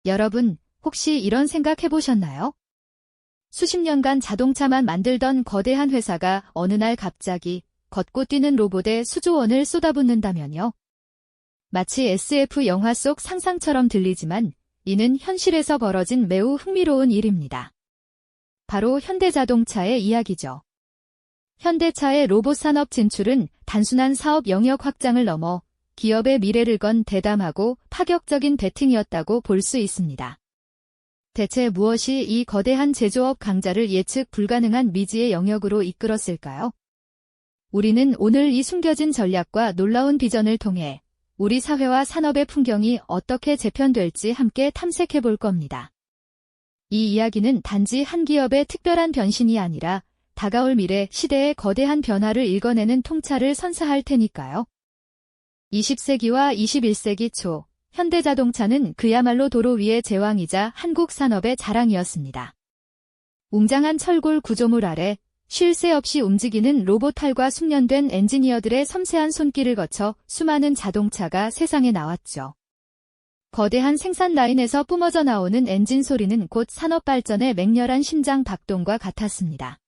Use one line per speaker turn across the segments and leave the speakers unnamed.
여러분, 혹시 이런 생각 해보셨나요? 수십 년간 자동차만 만들던 거대한 회사가 어느 날 갑자기 걷고 뛰는 로봇에 수조 원을 쏟아붓는다면요. 마치 SF 영화 속 상상처럼 들리지만 이는 현실에서 벌어진 매우 흥미로운 일입니다. 바로 현대자동차의 이야기죠. 현대차의 로봇 산업 진출은 단순한 사업 영역 확장을 넘어 기업의 미래를 건 대담하고 파격적인 베팅이었다고 볼 수 있습니다. 대체 무엇이 이 거대한 제조업 강자를 예측 불가능한 미지의 영역으로 이끌었을까요? 우리는 오늘 이 숨겨진 전략과 놀라운 비전을 통해 우리 사회와 산업의 풍경이 어떻게 재편될지 함께 탐색해 볼 겁니다. 이 이야기는 단지 한 기업의 특별한 변신이 아니라 다가올 미래 시대의 거대한 변화를 읽어내는 통찰을 선사할 테니까요. 20세기와 21세기 초, 현대자동차는 그야말로 도로 위의 제왕이자 한국 산업의 자랑이었습니다. 웅장한 철골 구조물 아래 쉴 새 없이 움직이는 로봇팔과 숙련된 엔지니어들의 섬세한 손길을 거쳐 수많은 자동차가 세상에 나왔죠. 거대한 생산 라인에서 뿜어져 나오는 엔진 소리는 곧 산업 발전의 맹렬한 심장 박동과 같았습니다.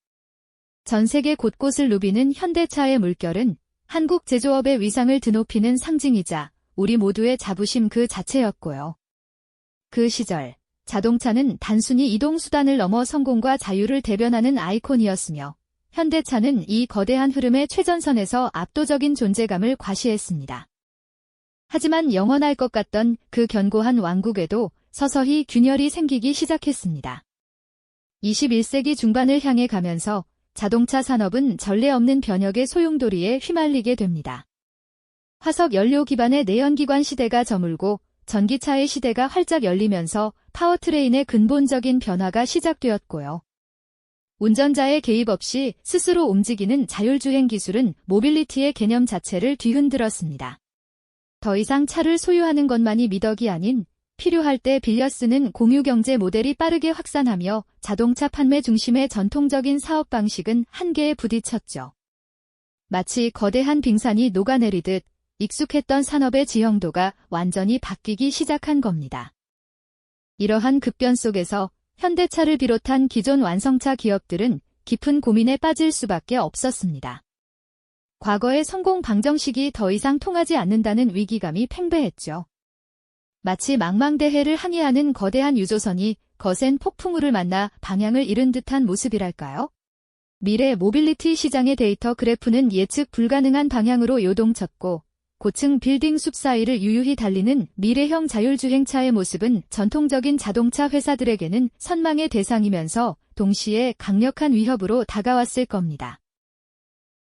전 세계 곳곳을 누비는 현대차의 물결은 한국 제조업의 위상을 드높이는 상징이자 우리 모두의 자부심 그 자체였고요. 그 시절, 자동차는 단순히 이동수단을 넘어 성공과 자유를 대변하는 아이콘이었으며 현대차는 이 거대한 흐름의 최전선에서 압도적인 존재감을 과시했습니다. 하지만 영원할 것 같던 그 견고한 왕국에도 서서히 균열이 생기기 시작했습니다. 21세기 중반을 향해 가면서 자동차 산업은 전례 없는 변혁의 소용돌이에 휘말리게 됩니다. 화석 연료 기반의 내연기관 시대가 저물고 전기차의 시대가 활짝 열리면서 파워트레인의 근본적인 변화가 시작되었고요. 운전자의 개입 없이 스스로 움직이는 자율주행 기술은 모빌리티의 개념 자체를 뒤흔들었습니다. 더 이상 차를 소유하는 것만이 미덕이 아닌 필요할 때 빌려 쓰는 공유경제 모델이 빠르게 확산하며 자동차 판매 중심의 전통적인 사업 방식은 한계에 부딪혔죠. 마치 거대한 빙산이 녹아내리듯 익숙했던 산업의 지형도가 완전히 바뀌기 시작한 겁니다. 이러한 급변 속에서 현대차를 비롯한 기존 완성차 기업들은 깊은 고민에 빠질 수밖에 없었습니다. 과거의 성공 방정식이 더 이상 통하지 않는다는 위기감이 팽배했죠. 마치 망망대해를 항해하는 거대한 유조선이 거센 폭풍우를 만나 방향을 잃은 듯한 모습이랄까요? 미래 모빌리티 시장의 데이터 그래프는 예측 불가능한 방향으로 요동쳤고 고층 빌딩 숲 사이를 유유히 달리는 미래형 자율주행차의 모습은 전통적인 자동차 회사들에게는 선망의 대상이면서 동시에 강력한 위협으로 다가왔을 겁니다.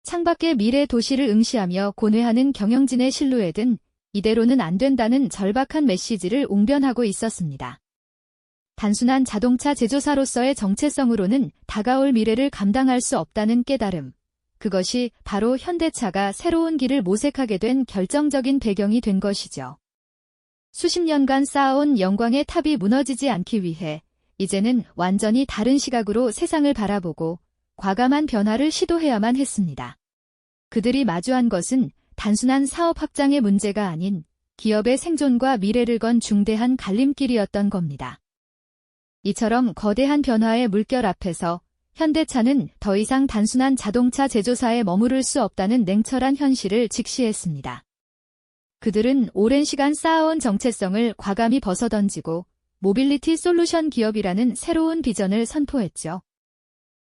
창밖의 미래 도시를 응시하며 고뇌하는 경영진의 실루엣은 이대로는 안 된다는 절박한 메시지를 웅변하고 있었습니다. 단순한 자동차 제조사로서의 정체성으로는 다가올 미래를 감당할 수 없다는 깨달음. 그것이 바로 현대차가 새로운 길을 모색하게 된 결정적인 배경이 된 것이죠. 수십 년간 쌓아온 영광의 탑이 무너지지 않기 위해 이제는 완전히 다른 시각으로 세상을 바라보고 과감한 변화를 시도해야만 했습니다. 그들이 마주한 것은 단순한 사업 확장의 문제가 아닌 기업의 생존과 미래를 건 중대한 갈림길이었던 겁니다. 이처럼 거대한 변화의 물결 앞에서 현대차는 더 이상 단순한 자동차 제조사에 머무를 수 없다는 냉철한 현실을 직시했습니다. 그들은 오랜 시간 쌓아온 정체성을 과감히 벗어던지고 모빌리티 솔루션 기업이라는 새로운 비전을 선포했죠.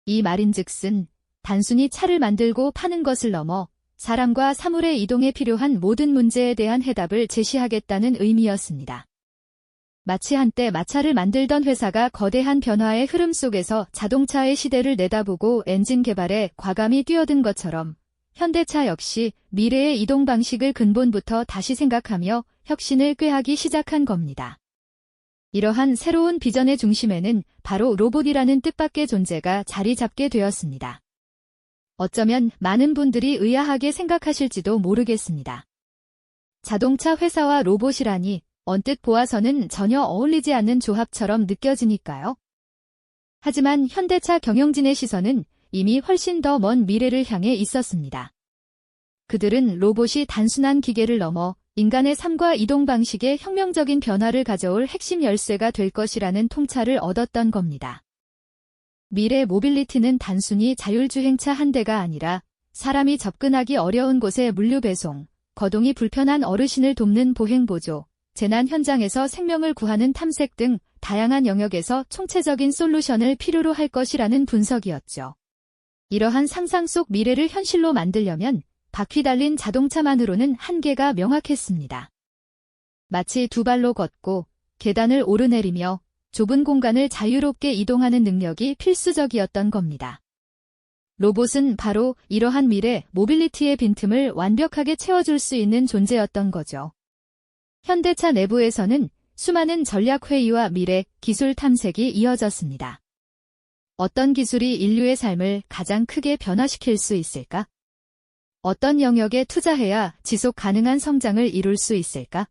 이 말인즉슨 단순히 차를 만들고 파는 것을 넘어 사람과 사물의 이동에 필요한 모든 문제에 대한 해답을 제시하겠다는 의미였습니다. 마치 한때 마차를 만들던 회사가 거대한 변화의 흐름 속에서 자동차의 시대를 내다보고 엔진 개발에 과감히 뛰어든 것처럼 현대차 역시 미래의 이동 방식을 근본부터 다시 생각하며 혁신을 꾀하기 시작한 겁니다. 이러한 새로운 비전의 중심에는 바로 로봇이라는 뜻밖의 존재가 자리 잡게 되었습니다. 어쩌면 많은 분들이 의아하게 생각하실지도 모르겠습니다. 자동차 회사와 로봇이라니 언뜻 보아서는 전혀 어울리지 않는 조합처럼 느껴지니까요. 하지만 현대차 경영진의 시선은 이미 훨씬 더 먼 미래를 향해 있었습니다. 그들은 로봇이 단순한 기계를 넘어 인간의 삶과 이동 방식에 혁명적인 변화를 가져올 핵심 열쇠가 될 것이라는 통찰을 얻었던 겁니다. 미래 모빌리티는 단순히 자율주행차 한 대가 아니라 사람이 접근하기 어려운 곳의 물류 배송, 거동이 불편한 어르신을 돕는 보행보조, 재난 현장에서 생명을 구하는 탐색 등 다양한 영역에서 총체적인 솔루션을 필요로 할 것이라는 분석이었죠. 이러한 상상 속 미래를 현실로 만들려면 바퀴 달린 자동차만으로는 한계가 명확했습니다. 마치 두 발로 걷고 계단을 오르내리며 좁은 공간을 자유롭게 이동하는 능력이 필수적이었던 겁니다. 로봇은 바로 이러한 미래 모빌리티의 빈틈을 완벽하게 채워줄 수 있는 존재였던 거죠. 현대차 내부에서는 수많은 전략회의와 미래 기술 탐색이 이어졌습니다. 어떤 기술이 인류의 삶을 가장 크게 변화시킬 수 있을까? 어떤 영역에 투자해야 지속 가능한 성장을 이룰 수 있을까?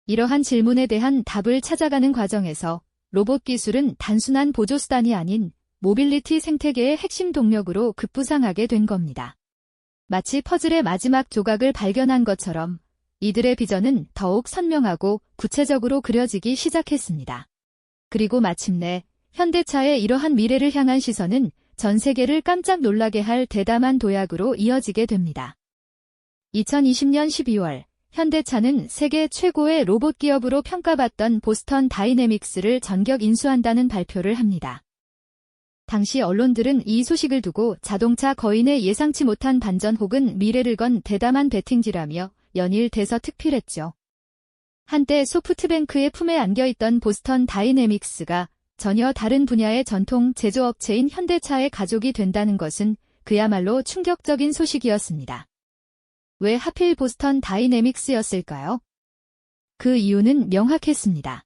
이러한 질문에 대한 답을 찾아가는 과정에서 로봇 기술은 단순한 보조수단이 아닌 모빌리티 생태계의 핵심 동력으로 급부상하게 된 겁니다. 마치 퍼즐의 마지막 조각을 발견한 것처럼 이들의 비전은 더욱 선명하고 구체적으로 그려지기 시작했습니다. 그리고 마침내 현대차의 이러한 미래를 향한 시선은 전 세계를 깜짝 놀라게 할 대담한 도약으로 이어지게 됩니다. 2020년 12월 현대차는 세계 최고의 로봇 기업으로 평가받던 보스턴 다이내믹스를 전격 인수한다는 발표를 합니다. 당시 언론들은 이 소식을 두고 자동차 거인의 예상치 못한 반전 혹은 미래를 건 대담한 베팅지라며 연일 대서특필했죠. 한때 소프트뱅크의 품에 안겨있던 보스턴 다이내믹스가 전혀 다른 분야의 전통 제조업체인 현대차의 가족이 된다는 것은 그야말로 충격적인 소식이었습니다. 왜 하필 보스턴 다이내믹스였을까요? 그 이유는 명확했습니다.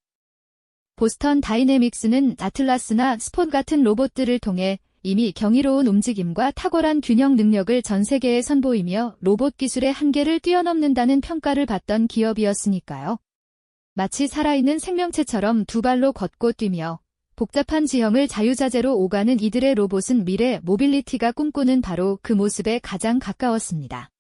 보스턴 다이내믹스는 아틀라스나 스폿 같은 로봇들을 통해 이미 경이로운 움직임과 탁월한 균형 능력을 전 세계에 선보이며 로봇 기술의 한계를 뛰어넘는다는 평가를 받던 기업이었으니까요. 마치 살아있는 생명체처럼 두 발로 걷고 뛰며 복잡한 지형을 자유자재로 오가는 이들의 로봇은 미래 모빌리티가 꿈꾸는 바로 그 모습에 가장 가까웠습니다.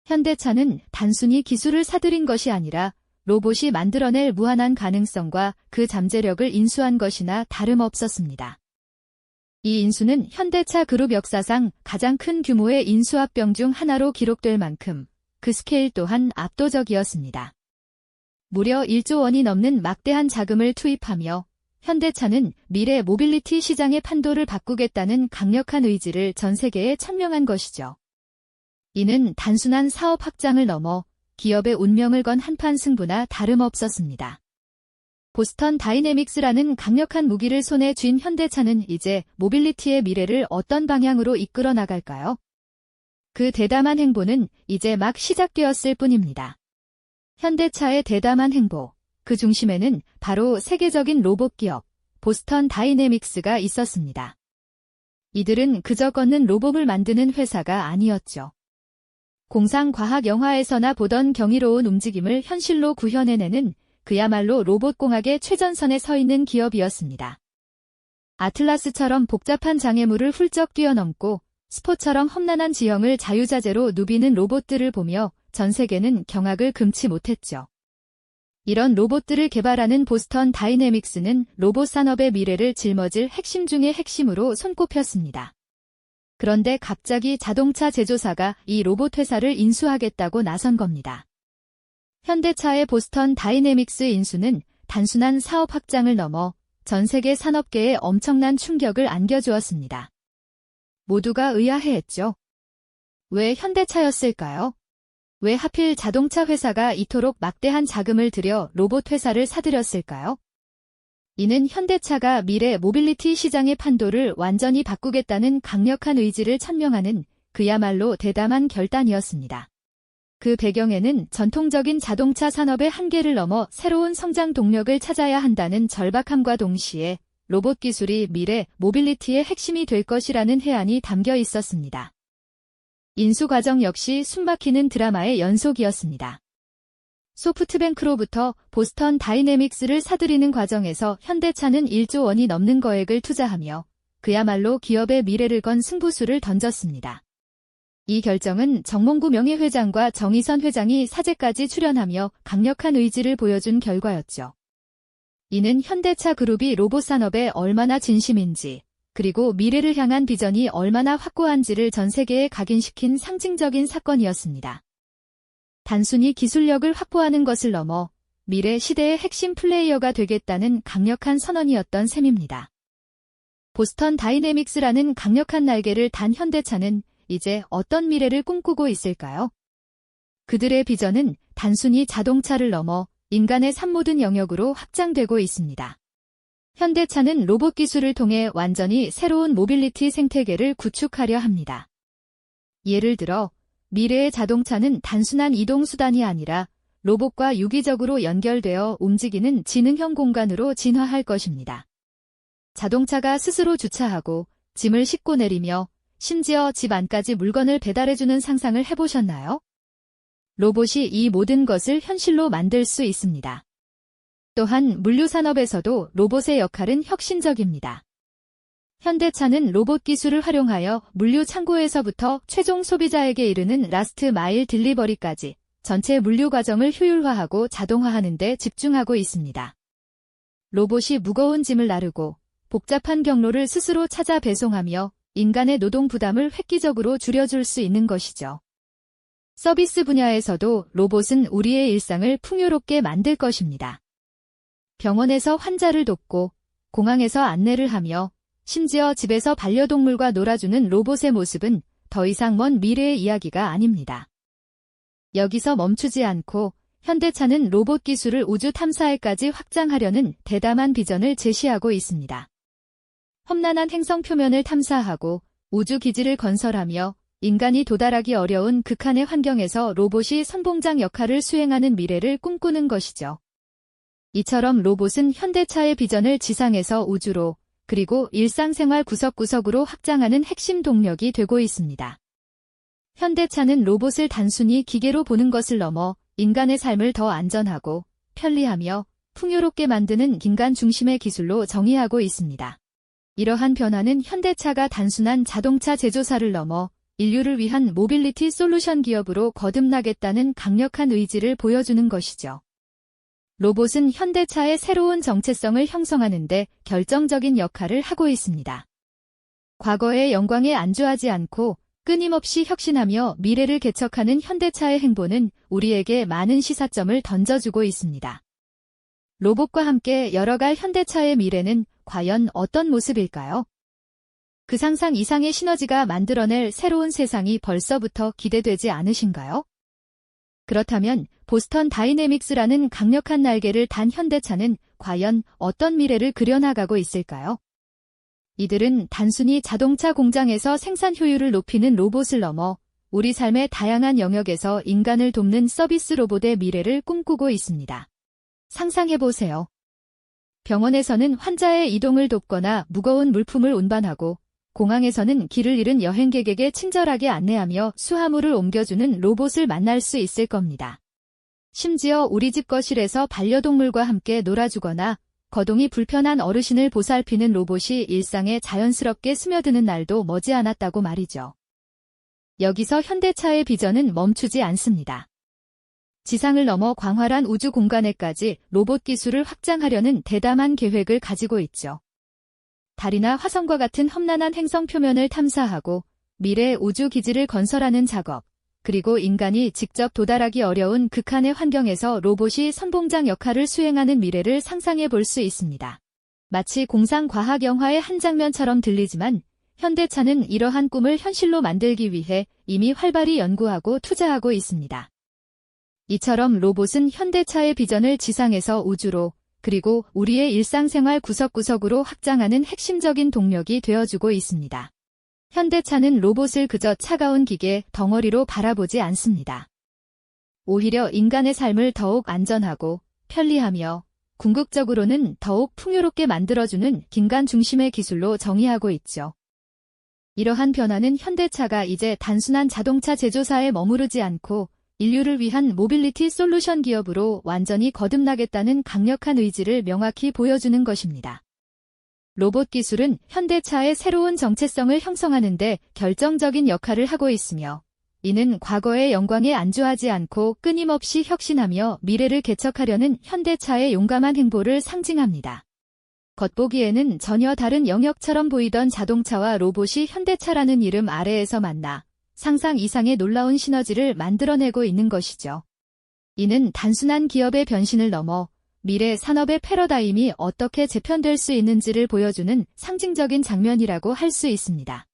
현대차는 단순히 기술을 사들인 것이 아니라 로봇이 만들어낼 무한한 가능성과 그 잠재력을 인수한 것이나 다름없었습니다. 이 인수는 현대차 그룹 역사상 가장 큰 규모의 인수합병 중 하나로 기록될 만큼 그 스케일 또한 압도적이었습니다. 무려 1조 원이 넘는 막대한 자금을 투입하며 현대차는 미래 모빌리티 시장의 판도를 바꾸겠다는 강력한 의지를 전 세계에 천명한 것이죠. 이는 단순한 사업 확장을 넘어 기업의 운명을 건 한판 승부나 다름없었습니다. 보스턴 다이내믹스라는 강력한 무기를 손에 쥔 현대차는 이제 모빌리티의 미래를 어떤 방향으로 이끌어 나갈까요? 그 대담한 행보는 이제 막 시작되었을 뿐입니다. 현대차의 대담한 행보, 그 중심에는 바로 세계적인 로봇 기업 보스턴 다이내믹스가 있었습니다. 이들은 그저 걷는 로봇을 만드는 회사가 아니었죠. 공상과학 영화에서나 보던 경이로운 움직임을 현실로 구현해내는 그야말로 로봇공학의 최전선에 서 있는 기업이었습니다. 아틀라스처럼 복잡한 장애물을 훌쩍 뛰어넘고 스폿처럼 험난한 지형을 자유자재로 누비는 로봇들을 보며 전 세계는 경악을 금치 못했죠. 이런 로봇들을 개발하는 보스턴 다이내믹스는 로봇 산업의 미래를 짊어질 핵심 중의 핵심으로 손꼽혔습니다. 그런데 갑자기 자동차 제조사가 이 로봇 회사를 인수하겠다고 나선 겁니다. 현대차의 보스턴 다이내믹스 인수는 단순한 사업 확장을 넘어 전 세계 산업계에 엄청난 충격을 안겨주었습니다. 모두가 의아해했죠. 왜 현대차였을까요? 왜 하필 자동차 회사가 이토록 막대한 자금을 들여 로봇 회사를 사들였을까요? 이는 현대차가 미래 모빌리티 시장의 판도를 완전히 바꾸겠다는 강력한 의지를 천명하는 그야말로 대담한 결단이었습니다. 그 배경에는 전통적인 자동차 산업의 한계를 넘어 새로운 성장 동력을 찾아야 한다는 절박함과 동시에 로봇 기술이 미래 모빌리티의 핵심이 될 것이라는 해안이 담겨 있었습니다. 인수 과정 역시 숨막히는 드라마의 연속이었습니다. 소프트뱅크로부터 보스턴 다이내믹스를 사들이는 과정에서 현대차는 1조 원이 넘는 거액을 투자하며 그야말로 기업의 미래를 건 승부수를 던졌습니다. 이 결정은 정몽구 명예회장과 정의선 회장이 사제까지 출연하며 강력한 의지를 보여준 결과였죠. 이는 현대차 그룹이 로봇 산업에 얼마나 진심인지, 그리고 미래를 향한 비전이 얼마나 확고한지를 전 세계에 각인시킨 상징적인 사건이었습니다. 단순히 기술력을 확보하는 것을 넘어 미래 시대의 핵심 플레이어가 되겠다는 강력한 선언이었던 셈입니다. 보스턴 다이내믹스라는 강력한 날개를 단 현대차는 이제 어떤 미래를 꿈꾸고 있을까요? 그들의 비전은 단순히 자동차를 넘어 인간의 삶 모든 영역으로 확장되고 있습니다. 현대차는 로봇 기술을 통해 완전히 새로운 모빌리티 생태계를 구축하려 합니다. 예를 들어 미래의 자동차는 단순한 이동 수단이 아니라 로봇과 유기적으로 연결되어 움직이는 지능형 공간으로 진화할 것입니다. 자동차가 스스로 주차하고 짐을 싣고 내리며 심지어 집 안까지 물건을 배달해주는 상상을 해보셨나요? 로봇이 이 모든 것을 현실로 만들 수 있습니다. 또한 물류산업에서도 로봇의 역할은 혁신적입니다. 현대차는 로봇 기술을 활용하여 물류 창고에서부터 최종 소비자에게 이르는 라스트 마일 딜리버리까지 전체 물류 과정을 효율화하고 자동화하는 데 집중하고 있습니다. 로봇이 무거운 짐을 나르고 복잡한 경로를 스스로 찾아 배송하며 인간의 노동 부담을 획기적으로 줄여줄 수 있는 것이죠. 서비스 분야에서도 로봇은 우리의 일상을 풍요롭게 만들 것입니다. 병원에서 환자를 돕고 공항에서 안내를 하며 심지어 집에서 반려동물과 놀아주는 로봇의 모습은 더 이상 먼 미래의 이야기가 아닙니다. 여기서 멈추지 않고 현대차는 로봇 기술을 우주 탐사에까지 확장하려는 대담한 비전을 제시하고 있습니다. 험난한 행성 표면을 탐사하고 우주 기지를 건설하며 인간이 도달하기 어려운 극한의 환경에서 로봇이 선봉장 역할을 수행하는 미래를 꿈꾸는 것이죠. 이처럼 로봇은 현대차의 비전을 지상에서 우주로, 그리고 일상생활 구석구석으로 확장하는 핵심 동력이 되고 있습니다. 현대차는 로봇을 단순히 기계로 보는 것을 넘어 인간의 삶을 더 안전하고 편리하며 풍요롭게 만드는 인간 중심의 기술로 정의하고 있습니다. 이러한 변화는 현대차가 단순한 자동차 제조사를 넘어 인류를 위한 모빌리티 솔루션 기업으로 거듭나겠다는 강력한 의지를 보여주는 것이죠. 로봇은 현대차의 새로운 정체성을 형성하는 데 결정적인 역할을 하고 있습니다. 과거의 영광에 안주하지 않고 끊임없이 혁신하며 미래를 개척하는 현대차의 행보는 우리에게 많은 시사점을 던져주고 있습니다. 로봇과 함께 열어갈 현대차의 미래는 과연 어떤 모습일까요? 그 상상 이상의 시너지가 만들어낼 새로운 세상이 벌써부터 기대되지 않으신가요? 그렇다면 보스턴 다이내믹스라는 강력한 날개를 단 현대차는 과연 어떤 미래를 그려나가고 있을까요? 이들은 단순히 자동차 공장에서 생산 효율을 높이는 로봇을 넘어 우리 삶의 다양한 영역에서 인간을 돕는 서비스 로봇의 미래를 꿈꾸고 있습니다. 상상해보세요. 병원에서는 환자의 이동을 돕거나 무거운 물품을 운반하고 공항에서는 길을 잃은 여행객에게 친절하게 안내하며 수화물을 옮겨주는 로봇을 만날 수 있을 겁니다. 심지어 우리 집 거실에서 반려동물과 함께 놀아주거나 거동이 불편한 어르신을 보살피는 로봇이 일상에 자연스럽게 스며드는 날도 머지않았다고 말이죠. 여기서 현대차의 비전은 멈추지 않습니다. 지상을 넘어 광활한 우주 공간에까지 로봇 기술을 확장하려는 대담한 계획을 가지고 있죠. 달이나 화성과 같은 험난한 행성 표면을 탐사하고 미래 우주 기지를 건설하는 작업, 그리고 인간이 직접 도달하기 어려운 극한의 환경에서 로봇이 선봉장 역할을 수행하는 미래를 상상해 볼 수 있습니다. 마치 공상과학 영화의 한 장면처럼 들리지만 현대차는 이러한 꿈을 현실로 만들기 위해 이미 활발히 연구하고 투자하고 있습니다. 이처럼 로봇은 현대차의 비전을 지상에서 우주로, 그리고 우리의 일상생활 구석구석으로 확장하는 핵심적인 동력이 되어주고 있습니다. 현대차는 로봇을 그저 차가운 기계 덩어리로 바라보지 않습니다. 오히려 인간의 삶을 더욱 안전하고 편리하며 궁극적으로는 더욱 풍요롭게 만들어주는 인간 중심의 기술로 정의하고 있죠. 이러한 변화는 현대차가 이제 단순한 자동차 제조사에 머무르지 않고 인류를 위한 모빌리티 솔루션 기업으로 완전히 거듭나겠다는 강력한 의지를 명확히 보여주는 것입니다. 로봇 기술은 현대차의 새로운 정체성을 형성하는 데 결정적인 역할을 하고 있으며 이는 과거의 영광에 안주하지 않고 끊임없이 혁신하며 미래를 개척하려는 현대차의 용감한 행보를 상징합니다. 겉보기에는 전혀 다른 영역처럼 보이던 자동차와 로봇이 현대차라는 이름 아래에서 만나 상상 이상의 놀라운 시너지를 만들어내고 있는 것이죠. 이는 단순한 기업의 변신을 넘어 미래 산업의 패러다임이 어떻게 재편될 수 있는지를 보여주는 상징적인 장면이라고 할 수 있습니다.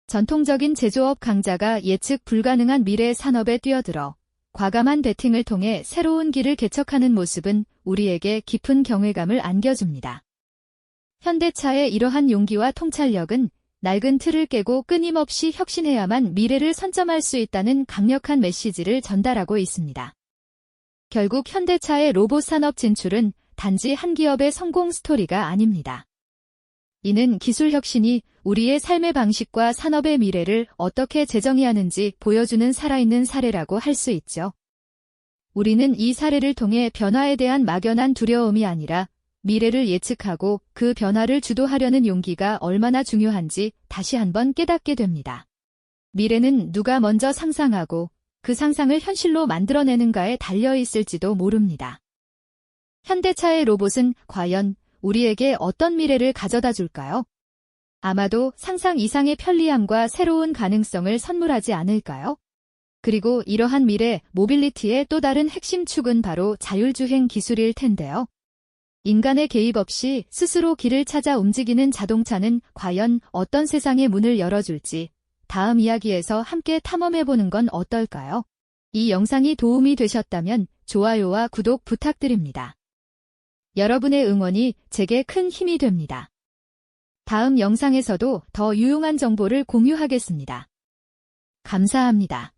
전통적인 제조업 강자가 예측 불가능한 미래 산업에 뛰어들어 과감한 베팅을 통해 새로운 길을 개척하는 모습은 우리에게 깊은 경외감을 안겨줍니다. 현대차의 이러한 용기와 통찰력은 낡은 틀을 깨고 끊임없이 혁신해야만 미래를 선점할 수 있다는 강력한 메시지를 전달하고 있습니다. 결국 현대차의 로봇 산업 진출은 단지 한 기업의 성공 스토리가 아닙니다. 이는 기술 혁신이 우리의 삶의 방식과 산업의 미래를 어떻게 재정의하는지 보여주는 살아있는 사례라고 할 수 있죠. 우리는 이 사례를 통해 변화에 대한 막연한 두려움이 아니라 미래를 예측하고 그 변화를 주도하려는 용기가 얼마나 중요한지 다시 한번 깨닫게 됩니다. 미래는 누가 먼저 상상하고 그 상상을 현실로 만들어내는가에 달려있을지도 모릅니다. 현대차의 로봇은 과연 우리에게 어떤 미래를 가져다 줄까요? 아마도 상상 이상의 편리함과 새로운 가능성을 선물하지 않을까요? 그리고 이러한 미래 모빌리티의 또 다른 핵심 축은 바로 자율주행 기술일 텐데요. 인간의 개입 없이 스스로 길을 찾아 움직이는 자동차는 과연 어떤 세상의 문을 열어줄지 다음 이야기에서 함께 탐험해보는 건 어떨까요? 이 영상이 도움이 되셨다면 좋아요와 구독 부탁드립니다. 여러분의 응원이 제게 큰 힘이 됩니다. 다음 영상에서도 더 유용한 정보를 공유하겠습니다. 감사합니다.